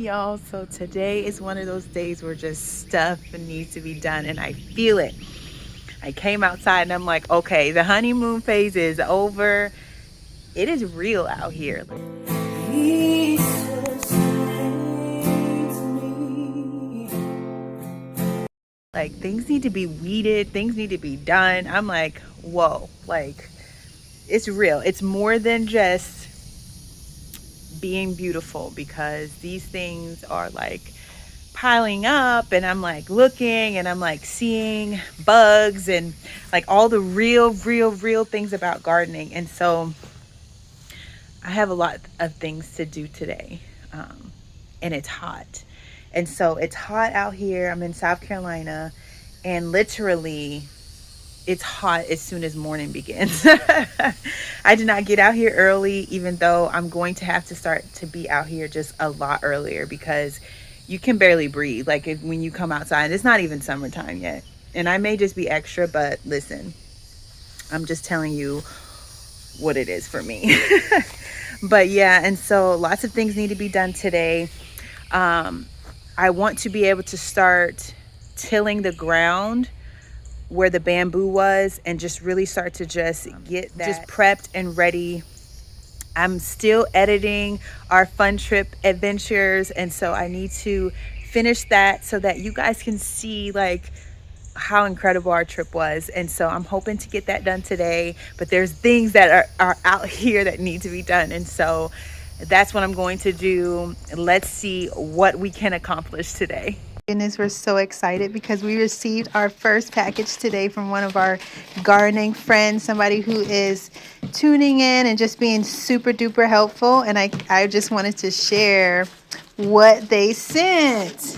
Y'all, so today is one of those days where just stuff needs to be done and I feel it. I came outside and I'm like, okay, the honeymoon phase is over. It is real out here. Like things need to be weeded, things need to be done. I'm like, whoa, like it's real. It's more than just being beautiful because these things are like piling up and I'm like looking and I'm like seeing bugs and like all the real things about gardening. And so I have a lot of things to do today. And it's hot. And so it's hot out here. I'm in South Carolina and literally it's hot as soon as morning begins. I did not get out here early, even though I'm going to have to start to be out here just a lot earlier because you can barely breathe. Like when you come outside, it's not even summertime yet. And I may just be extra, but listen, I'm just telling you what it is for me. But yeah, and so lots of things need to be done today. I want to be able to start tilling the ground where the bamboo was and just really start to just get that just prepped and ready. I'm still editing our fun trip adventures, and so I need to finish that so that you guys can see like how incredible our trip was. And so I'm hoping to get that done today, but there's things that are out here that need to be done, and so that's what I'm going to do. Let's see what we can accomplish today. Goodness, we're so excited because we received our first package today from one of our gardening friends, somebody who is tuning in and just being super duper helpful. And I just wanted to share what they sent.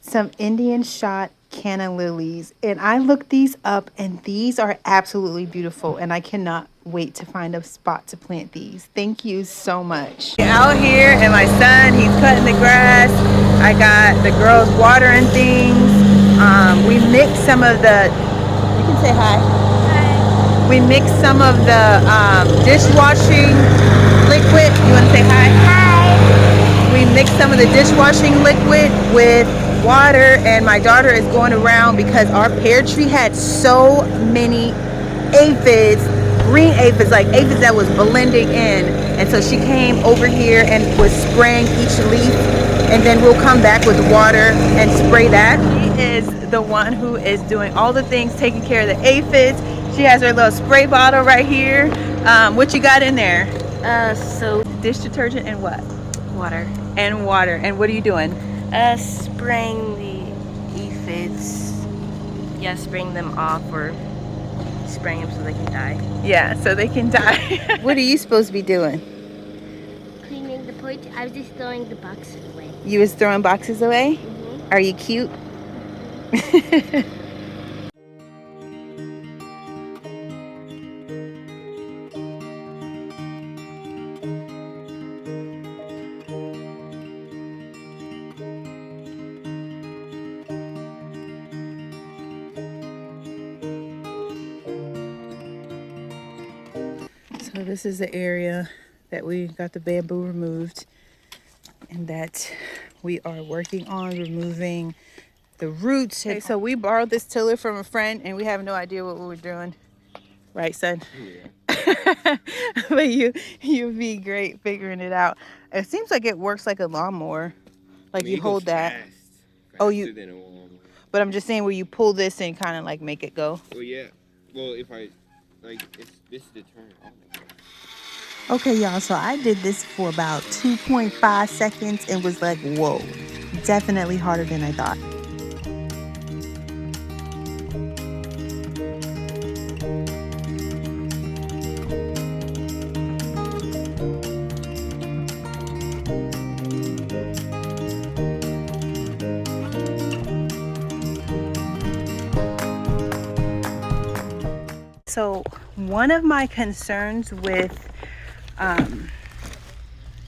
Some Indian shot canna lilies, and I looked these up and these are absolutely beautiful and I cannot wait to find a spot to plant these. Thank you so much. Out here and my son, he's cutting the grass. I got the girls watering things. We mixed some of the, you can say hi. Hi. We mixed some of the dishwashing liquid. You want to say hi? Hi. We mixed some of the dishwashing liquid with water, and my daughter is going around because our pear tree had so many aphids, green aphids, like aphids that was blending in, and so she came over here and was spraying each leaf, and then we'll come back with water and spray that. She is the one who is doing all the things, taking care of the aphids. She has her little spray bottle right here. What you got in there? Soap, dish detergent, and what? water. And water. And what are you doing? Spraying the aphids. Yeah, spraying them off or spraying them so they can die. Yeah, so they can die. What are you supposed to be doing? Cleaning the porch. I was just throwing the boxes away. You was throwing boxes away? Mm-hmm. Are you cute? So this is the area that we got the bamboo removed and that we are working on removing the roots. Okay, so we borrowed this tiller from a friend and we have no idea what we were doing. Right, son? Yeah. But you'd be great figuring it out. It seems like it works like a lawnmower. Like you hold that. Oh, you. Than a lawnmower. But I'm just saying where you pull this and kind of like make it go. Well, yeah. Well, if I like, if this is the turn. Okay, y'all, so I did this for about 2.5 seconds and was like, whoa, definitely harder than I thought. So one of my concerns with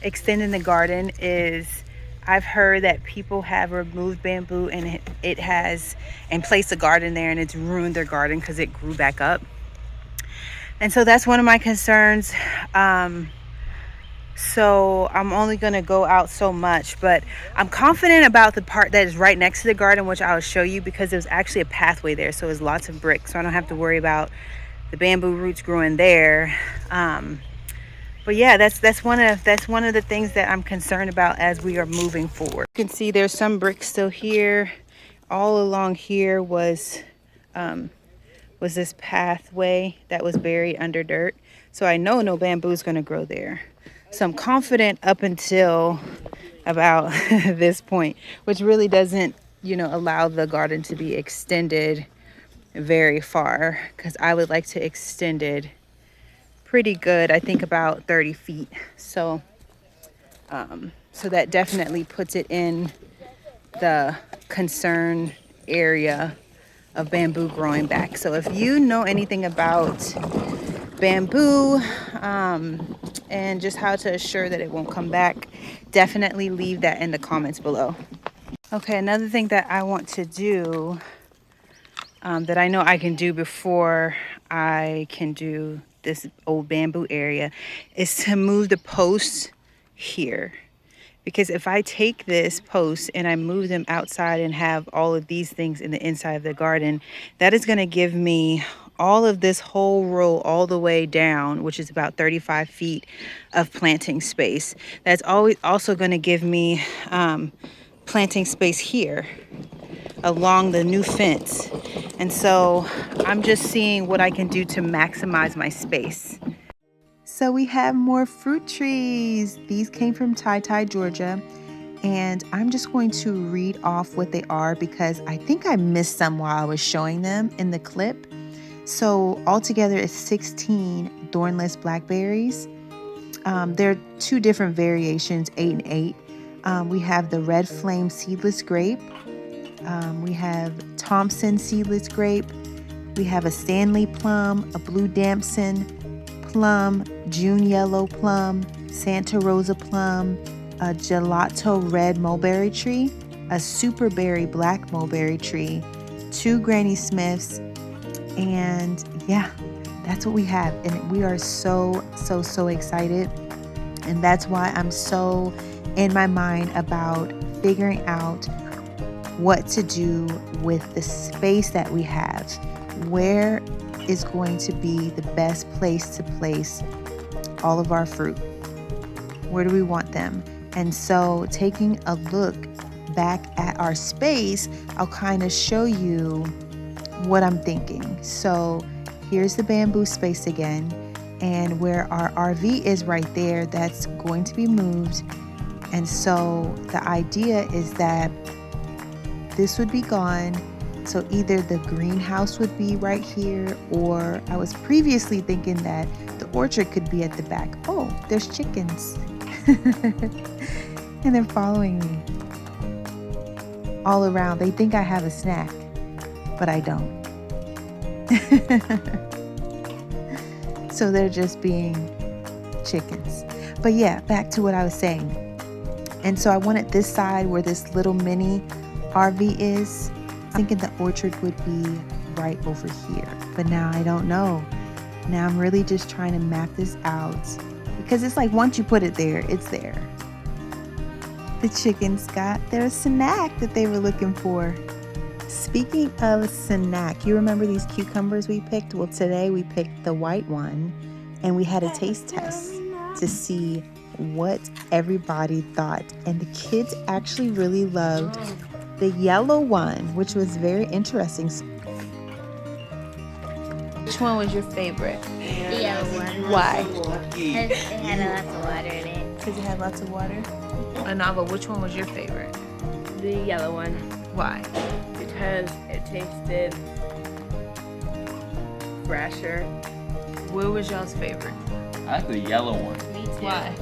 extending the garden is I've heard that people have removed bamboo and it has and placed a garden there and it's ruined their garden because it grew back up. And so that's one of my concerns. So I'm only going to go out so much, but I'm confident about the part that is right next to the garden, which I'll show you, because there's actually a pathway there. So there's lots of bricks, so I don't have to worry about the bamboo roots growing there. But yeah, that's one of the things that I'm concerned about as we are moving forward. You can see there's some bricks still here. All along here was this pathway that was buried under dirt. So I know no bamboo is going to grow there. So I'm confident up until about this point, which really doesn't, allow the garden to be extended very far, because I would like to extend it pretty good. I think about 30 feet. So that definitely puts it in the concern area of bamboo growing back. So if you know anything about bamboo and just how to assure that it won't come back, definitely leave that in the comments below. Okay, another thing that I want to do, that I know I can do before I can do this old bamboo area, is to move the posts here. Because if I take this post and I move them outside and have all of these things in the inside of the garden, that is going to give me all of this whole row all the way down, which is about 35 feet of planting space. That's always also going to give me planting space here along the new fence. And so I'm just seeing what I can do to maximize my space. So we have more fruit trees. These came from Tai, Georgia. And I'm just going to read off what they are, because I think I missed some while I was showing them in the clip. So altogether it's 16 thornless blackberries. There are two different variations, 8 and 8. We have the red flame seedless grape. We have Thompson seedless grape. We have a Stanley plum, a blue damson plum, June yellow plum, Santa Rosa plum, a gelato red mulberry tree, a super berry black mulberry tree, 2 Granny Smiths, and yeah, that's what we have. And we are so excited. And that's why I'm so in my mind about figuring out what to do with the space that we have. Where is going to be the best place to place all of our fruit? Where do we want them? And so taking a look back at our space, I'll kind of show you what I'm thinking. So here's the bamboo space again, and where our RV is right there, that's going to be moved. And so the idea is that this would be gone. So either the greenhouse would be right here, or I was previously thinking that the orchard could be at the back. Oh, there's chickens. And they're following me all around. They think I have a snack, but I don't. So they're just being chickens. But yeah, back to what I was saying. And so I wanted this side where this little mini RV is. Thinking the orchard would be right over here, but now I don't know. Now I'm really just trying to map this out, because it's like once you put it there, it's there. The chickens got their snack that they were looking for. Speaking of snack, you remember these cucumbers we picked? Well, today we picked the white one, and we had a taste test to see what everybody thought. And the kids actually really loved the yellow one, which was very interesting. Which one was your favorite? The yellow one. Why? Because it had lots of water in it. Because it had lots of water? Anava, which one was your favorite? The yellow one. Why? Because it tasted fresher. What was y'all's favorite? I like the yellow one Me too. Why?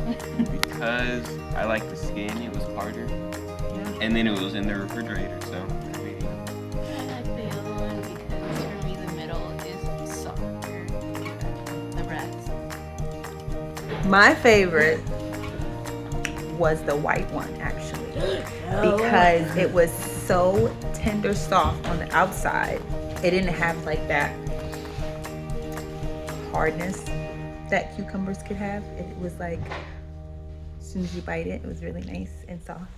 because I like the skin. It was harder, and then it was in the refrigerator. So I like the yellow one because for me the middle is softer than the rest. My favorite was the white one, actually, because it was so tender soft on the outside. It didn't have like that hardness that cucumbers could have. It was like soon as you bite it, it was really nice and soft.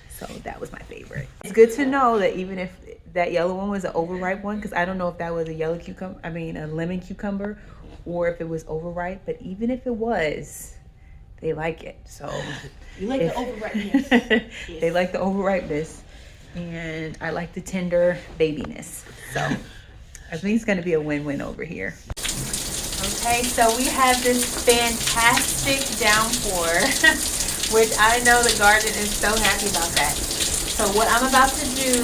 So that was my favorite. It's good to know that even if that yellow one was an overripe one, because I don't know if that was a yellow cucumber, I mean a lemon cucumber, or if it was overripe, but even if it was, they like it. So You like the overripeness. they like the overripeness, and I like the tender babiness. So I think it's gonna be a win-win over here. Okay, so we have this fantastic downpour, which I know the garden is so happy about that. So what I'm about to do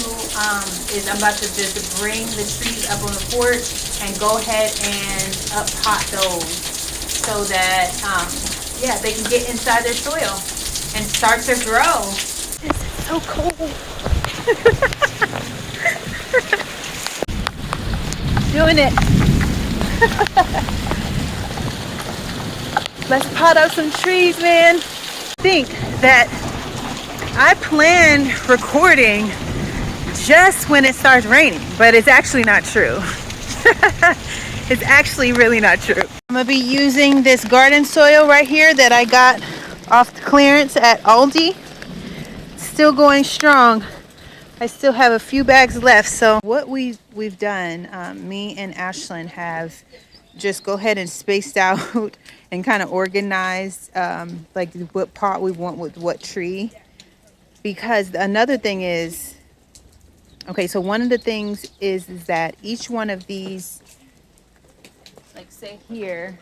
is I'm about to just bring the trees up on the porch and go ahead and up pot those so that, yeah, they can get inside their soil and start to grow. This is so cool. Doing it. Let's pot up some trees, man. I think that I planned recording just when it starts raining, but it's actually not true. It's actually really not true. I'm gonna be using this garden soil right here that I got off the clearance at Aldi. Still going strong. I still have a few bags left. So what we've done, me and Ashlyn have just go ahead and spaced out and kind of organized like what pot we want with what tree. Because another thing is, okay, so one of the things is that each one of these, like say here,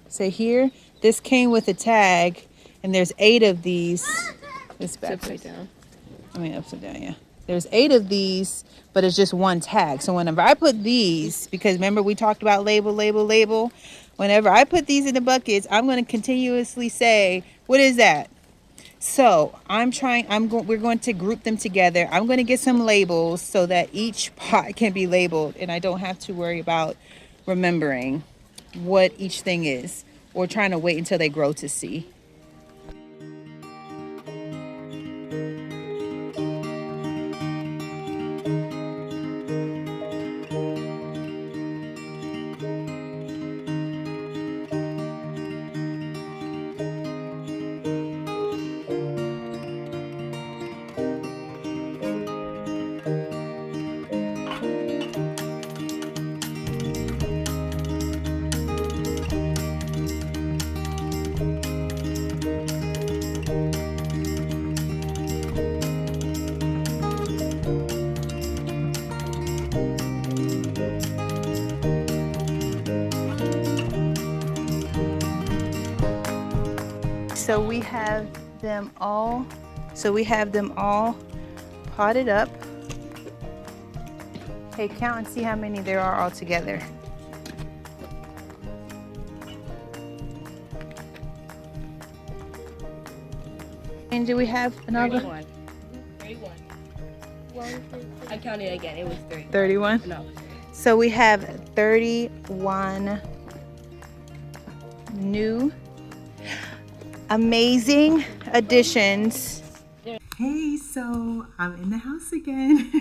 say here, this came with a tag, and there's 8 of these. It's Upside down. I mean, upside down, yeah. There's 8 of these, but it's just one tag. So whenever I put these, because remember we talked about label, whenever I put these in the buckets, I'm going to continuously say, what is that? So we're going to group them together. I'm going to get some labels so that each pot can be labeled, and I don't have to worry about remembering what each thing is or trying to wait until they grow to see. So we have them all potted up. Hey, count and see how many there are all together. And do we have another? 31. I counted again. It was 30. 31? No. So we have 31 new amazing additions. Hey, so I'm in the house again.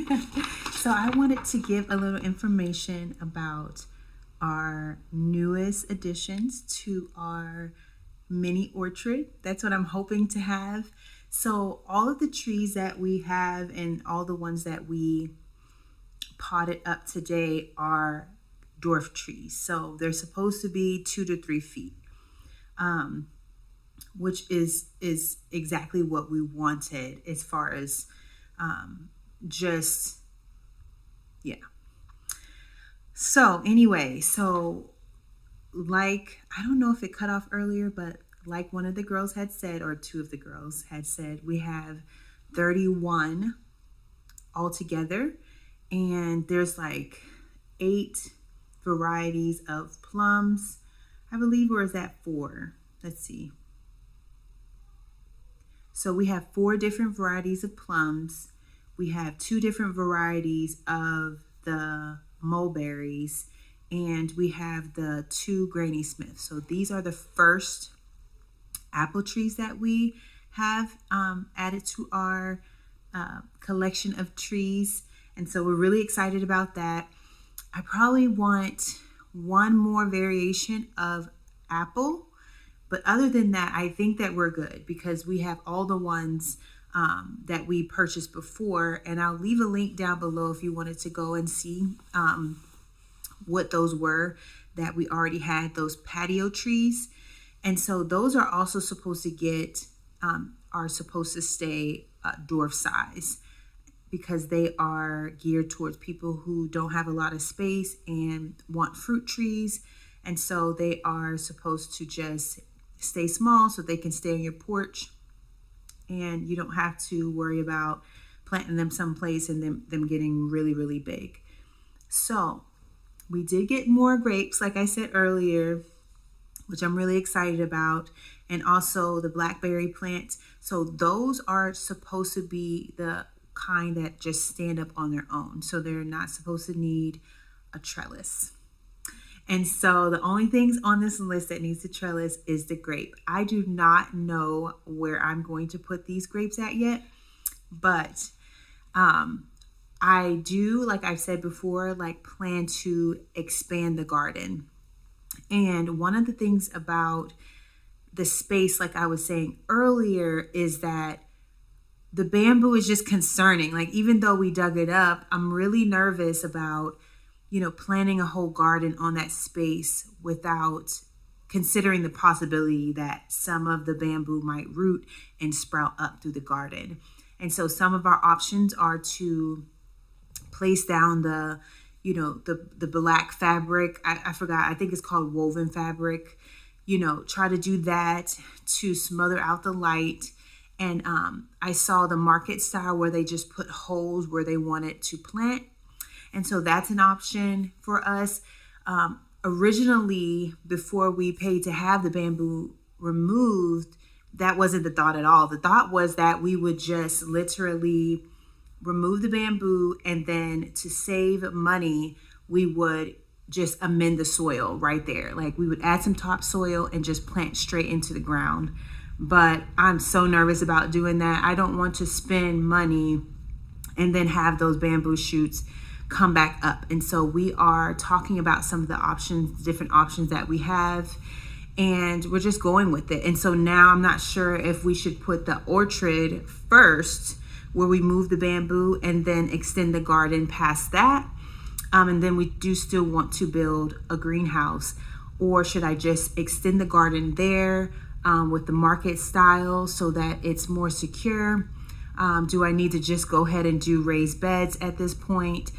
So I wanted to give a little information about our newest additions to our mini orchard. That's what I'm hoping to have. So all of the trees that we have and all the ones that we potted up today are dwarf trees. So they're supposed to be 2 to 3 feet. Which is exactly what we wanted as far as just, yeah. So anyway, like, I don't know if it cut off earlier, but like one of the girls had said, or 2 of the girls had said, we have 31 altogether, and there's like 8 varieties of plums, I believe, or is that 4? Let's see. So we have 4 different varieties of plums. We have 2 different varieties of the mulberries, and we have the 2 Granny Smiths. So these are the first apple trees that we have added to our collection of trees. And so we're really excited about that. I probably want one more variation of apple But other than that, I think that we're good because we have all the ones that we purchased before. And I'll leave a link down below if you wanted to go and see what those were that we already had, those patio trees. And so those are also supposed to are supposed to stay dwarf size because they are geared towards people who don't have a lot of space and want fruit trees. And so they are supposed to just stay small so they can stay on your porch and you don't have to worry about planting them someplace and them getting really, really big. So we did get more grapes, like I said earlier, which I'm really excited about, and also the blackberry plant. So those are supposed to be the kind that just stand up on their own. So they're not supposed to need a trellis. And so the only things on this list that needs a trellis is the grape. I do not know where I'm going to put these grapes at yet, but I do, like I've said before, like plan to expand the garden. And one of the things about the space, like I was saying earlier, is that the bamboo is just concerning. Like, even though we dug it up, I'm really nervous about, planting a whole garden on that space without considering the possibility that some of the bamboo might root and sprout up through the garden. And so some of our options are to place down the black fabric. I forgot, I think it's called woven fabric. Try to do that to smother out the light. And I saw the market style where they just put holes where they wanted to plant. And so that's an option for us. Originally, before we paid to have the bamboo removed, that wasn't the thought at all. The thought was that we would just literally remove the bamboo, and then to save money, we would just amend the soil right there. Like, we would add some topsoil and just plant straight into the ground. But I'm so nervous about doing that. I don't want to spend money and then have those bamboo shoots come back up. And so we are talking about some of the options, different options that we have, and we're just going with it. And so now I'm not sure if we should put the orchard first, where we move the bamboo and then extend the garden past that. And then we do still want to build a greenhouse, or should I just extend the garden there with the market style so that it's more secure? Do I need to just go ahead and do raised beds at this point?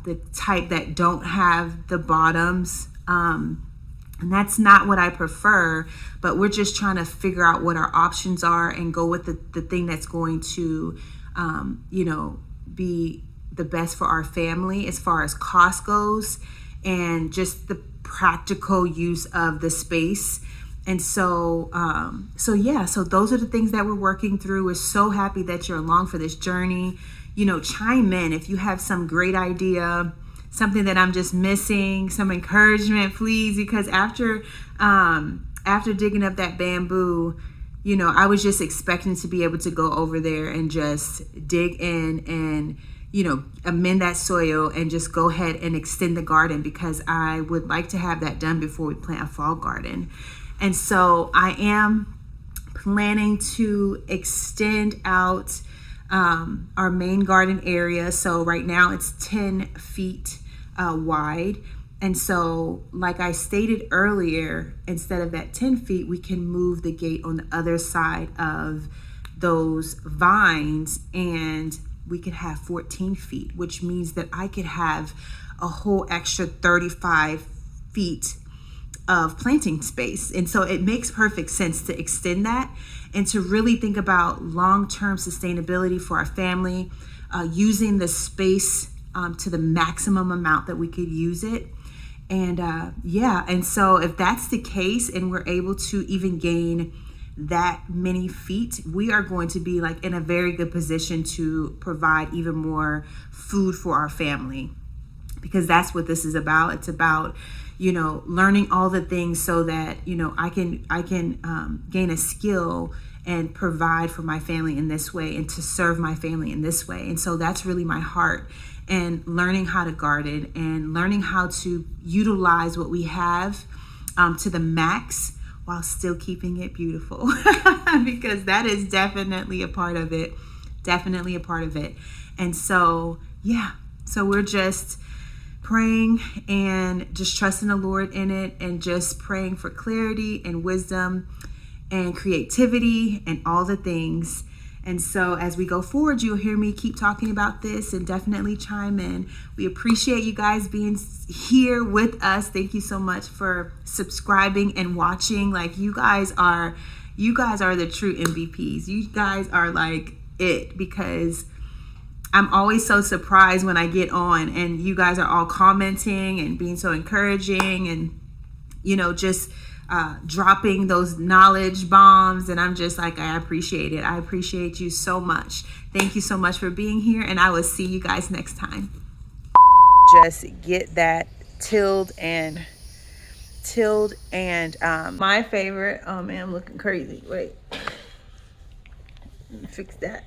The type that don't have the bottoms. And that's not what I prefer, but we're just trying to figure out what our options are and go with the thing that's going to, be the best for our family as far as cost goes and just the practical use of the space. And so those are the things that we're working through. We're so happy that you're along for this journey. Chime in if you have some great idea, something that I'm just missing, some encouragement, please, because after digging up that bamboo, I was just expecting to be able to go over there and just dig in and, amend that soil and just go ahead and extend the garden, because I would like to have that done before we plant a fall garden. And so I am planning to extend out our main garden area. So right now it's 10 feet wide. And so, like I stated earlier, instead of that 10 feet, we can move the gate on the other side of those vines, and we could have 14 feet, which means that I could have a whole extra 35 feet of planting space. And so it makes perfect sense to extend that and to really think about long-term sustainability for our family, using the space to the maximum amount that we could use it. And so if that's the case and we're able to even gain that many feet, we are going to be like in a very good position to provide even more food for our family, because that's what this is about. It's about, learning all the things so that, I can gain a skill and provide for my family in this way and to serve my family in this way. And so that's really my heart, and learning how to garden and learning how to utilize what we have to the max while still keeping it beautiful. Because that is definitely a part of it. Definitely a part of it. And so, yeah. So we're just praying and just trusting the Lord in it, and just praying for clarity and wisdom and creativity and all the things. And so as we go forward, you'll hear me keep talking about this, and definitely chime in. We appreciate you guys being here with us. Thank you so much for subscribing and watching. Like, you guys are the true MVPs. You guys are like it, because I'm always so surprised when I get on and you guys are all commenting and being so encouraging, and just dropping those knowledge bombs. And I'm just like, I appreciate it. I appreciate you so much. Thank you so much for being here, and I will see you guys next time. Just get that tilled and my favorite. Oh man, I'm looking crazy. Wait, fix that.